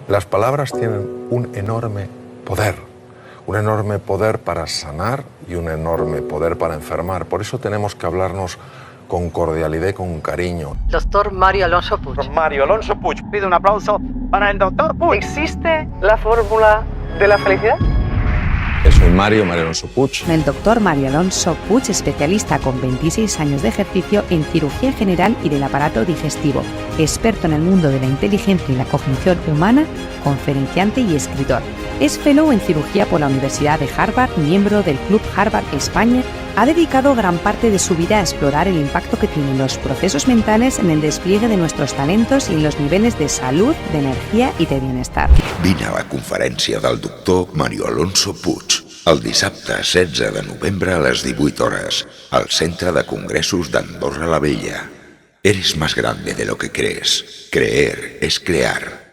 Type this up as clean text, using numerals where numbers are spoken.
Las palabras tienen un enorme poder para sanar y un enorme poder para enfermar. Por eso tenemos que hablarnos con cordialidad y con cariño. Doctor Mario Alonso Puig. Mario Alonso Puig. Pido un aplauso para el doctor Puig. ¿Existe la fórmula de la felicidad? Soy Mario Alonso Puig. El doctor Mario Alonso Puig, especialista con 26 años de ejercicio en cirugía general y del aparato digestivo, experto en el mundo de la inteligencia y la cognición humana, conferenciante y escritor. Es fellow en cirugía por la Universidad de Harvard, miembro del Club Harvard España. Ha dedicado gran parte de su vida a explorar el impacto que tienen los procesos mentales en el despliegue de nuestros talentos y en los niveles de salud, de energia i de bienestar. Vine a la conferència del doctor Mario Alonso Puig el dissabte 16 de novembre a les 18 hores al Centre de Congressos d'Andorra la Vella. Eres más grande de lo que crees. Creer es crear.